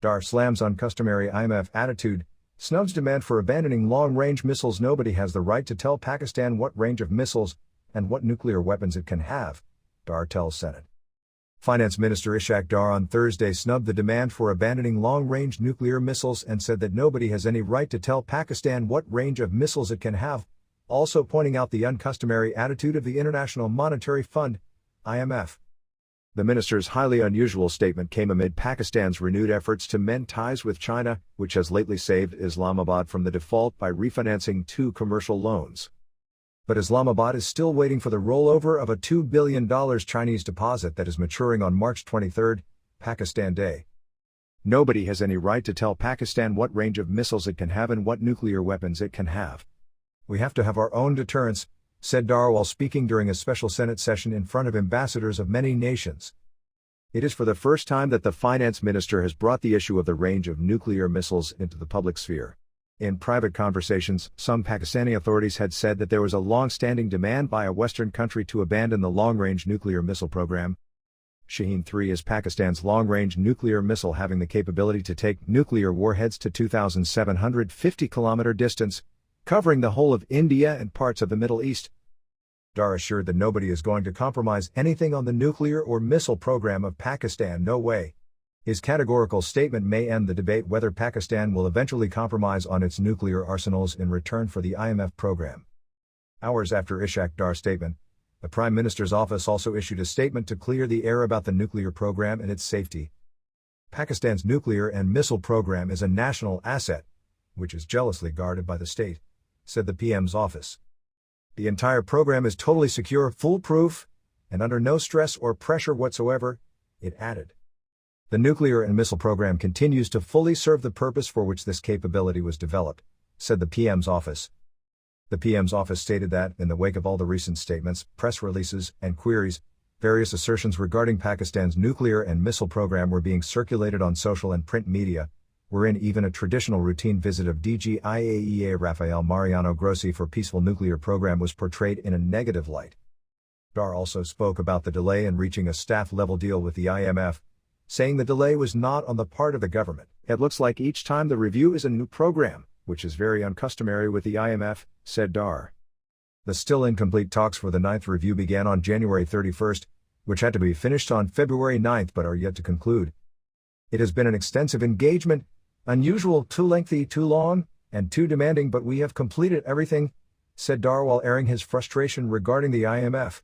Dar slams uncustomary IMF attitude, snubs demand for abandoning long-range missiles. Nobody has the right to tell Pakistan what range of missiles and what nuclear weapons it can have, Dar tells Senate. Finance Minister Ishaq Dar on Thursday snubbed the demand for abandoning long-range nuclear missiles and said that nobody has any right to tell Pakistan what range of missiles it can have, also pointing out the uncustomary attitude of the International Monetary Fund, IMF. The minister's highly unusual statement came amid Pakistan's renewed efforts to mend ties with China, which has lately saved Islamabad from the default by refinancing 2 commercial loans. But Islamabad is still waiting for the rollover of a $2 billion Chinese deposit that is maturing on March 23, Pakistan Day. Nobody has any right to tell Pakistan what range of missiles it can have and what nuclear weapons it can have. We have to have our own deterrence, said Dar while speaking during a special Senate session in front of ambassadors of many nations. It is for the first time that the finance minister has brought the issue of the range of nuclear missiles into the public sphere. In private conversations, some Pakistani authorities had said that there was a long-standing demand by a Western country to abandon the long-range nuclear missile program. Shaheen-3 is Pakistan's long-range nuclear missile having the capability to take nuclear warheads to 2,750-kilometer distance, covering the whole of India and parts of the Middle East. Dar assured that nobody is going to compromise anything on the nuclear or missile program of Pakistan. No way. His categorical statement may end the debate whether Pakistan will eventually compromise on its nuclear arsenals in return for the IMF program. Hours after Ishaq Dar's statement, the Prime Minister's office also issued a statement to clear the air about the nuclear program and its safety. Pakistan's nuclear and missile program is a national asset, which is jealously guarded by the state, said the PM's office. The entire program is totally secure, foolproof, and under no stress or pressure whatsoever, it added. The nuclear and missile program continues to fully serve the purpose for which this capability was developed, said the PM's office. The PM's office stated that, in the wake of all the recent statements, press releases, and queries, various assertions regarding Pakistan's nuclear and missile program were being circulated on social and print media, wherein even a traditional routine visit of DG IAEA Rafael Mariano Grossi for peaceful nuclear program was portrayed in a negative light. Dar also spoke about the delay in reaching a staff-level deal with the IMF, saying the delay was not on the part of the government. It looks like each time the review is a new program, which is very uncustomary with the IMF, said Dar. The still incomplete talks for the 9th review began on January 31, which had to be finished on February 9 but are yet to conclude. It has been an extensive engagement, unusual, too lengthy, too long, and too demanding, but we have completed everything, said Dar while airing his frustration regarding the IMF.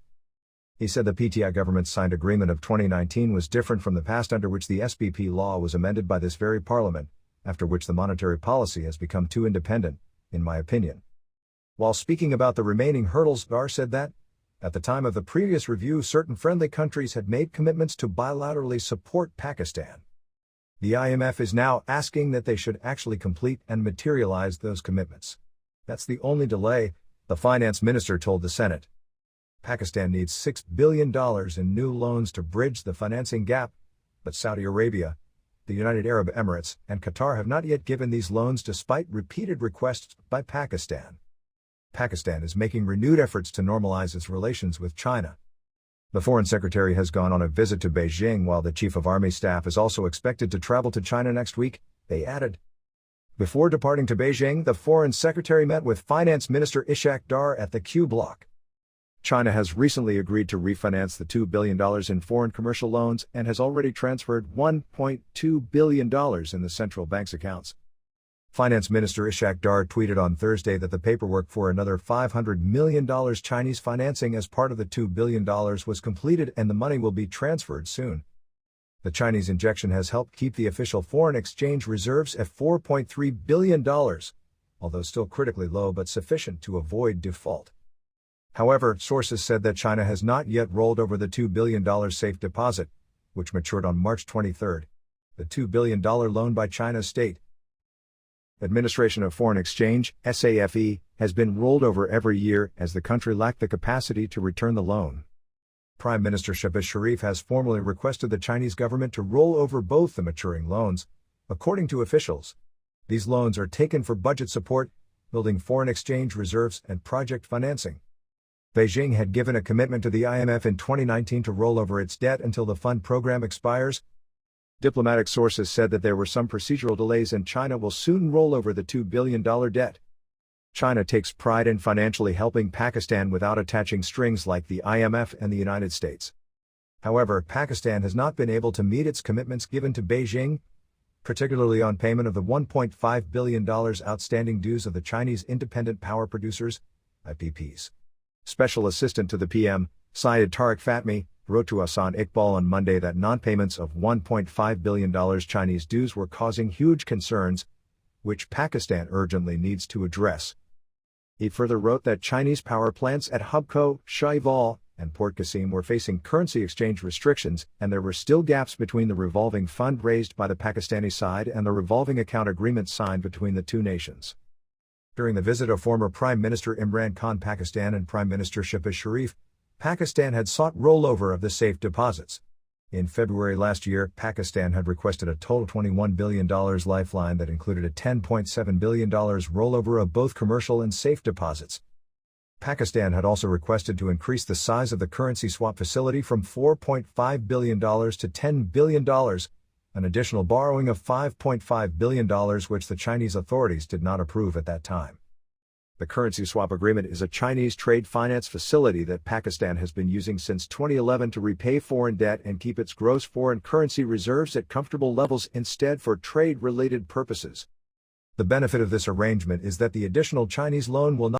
He said the PTI government's signed agreement of 2019 was different from the past, under which the SBP law was amended by this very parliament, after which the monetary policy has become too independent, in my opinion. While speaking about the remaining hurdles, Dar said that, at the time of the previous review, certain friendly countries had made commitments to bilaterally support Pakistan. The IMF is now asking that they should actually complete and materialize those commitments. That's the only delay, the finance minister told the Senate. Pakistan needs $6 billion in new loans to bridge the financing gap, but Saudi Arabia, the United Arab Emirates, and Qatar have not yet given these loans despite repeated requests by Pakistan. Pakistan is making renewed efforts to normalize its relations with China. The Foreign Secretary has gone on a visit to Beijing while the Chief of Army Staff is also expected to travel to China next week, they added. Before departing to Beijing, the Foreign Secretary met with Finance Minister Ishaq Dar at the Q Block. China has recently agreed to refinance the $2 billion in foreign commercial loans and has already transferred $1.2 billion in the central bank's accounts. Finance Minister Ishaq Dar tweeted on Thursday that the paperwork for another $500 million Chinese financing as part of the $2 billion was completed and the money will be transferred soon. The Chinese injection has helped keep the official foreign exchange reserves at $4.3 billion, although still critically low but sufficient to avoid default. However, sources said that China has not yet rolled over the $2 billion safe deposit, which matured on March 23, the $2 billion loan by China's state Administration of Foreign Exchange, SAFE, has been rolled over every year as the country lacked the capacity to return the loan. Prime Minister Shehbaz Sharif has formally requested the Chinese government to roll over both the maturing loans, according to officials. These loans are taken for budget support, building foreign exchange reserves, and project financing. Beijing had given a commitment to the IMF in 2019 to roll over its debt until the fund program expires. Diplomatic sources said that there were some procedural delays and China will soon roll over the $2 billion debt. China takes pride in financially helping Pakistan without attaching strings like the IMF and the United States. However, Pakistan has not been able to meet its commitments given to Beijing, particularly on payment of the $1.5 billion outstanding dues of the Chinese Independent Power Producers, IPPs. Special Assistant to the PM, Syed Tariq Fatmi, wrote to Hassan Iqbal on Monday that non-payments of $1.5 billion Chinese dues were causing huge concerns, which Pakistan urgently needs to address. He further wrote that Chinese power plants at Hubco, Shaival, and Port Qasim were facing currency exchange restrictions, and there were still gaps between the revolving fund raised by the Pakistani side and the revolving account agreement signed between the two nations. During the visit of former Prime Minister Imran Khan Pakistan and Prime Minister Shehbaz Sharif, Pakistan had sought rollover of the safe deposits. In February last year, Pakistan had requested a total $21 billion lifeline that included a $10.7 billion rollover of both commercial and safe deposits. Pakistan had also requested to increase the size of the currency swap facility from $4.5 billion to $10 billion, an additional borrowing of $5.5 billion which the Chinese authorities did not approve at that time. The currency swap agreement is a Chinese trade finance facility that Pakistan has been using since 2011 to repay foreign debt and keep its gross foreign currency reserves at comfortable levels instead for trade-related purposes. The benefit of this arrangement is that the additional Chinese loan will not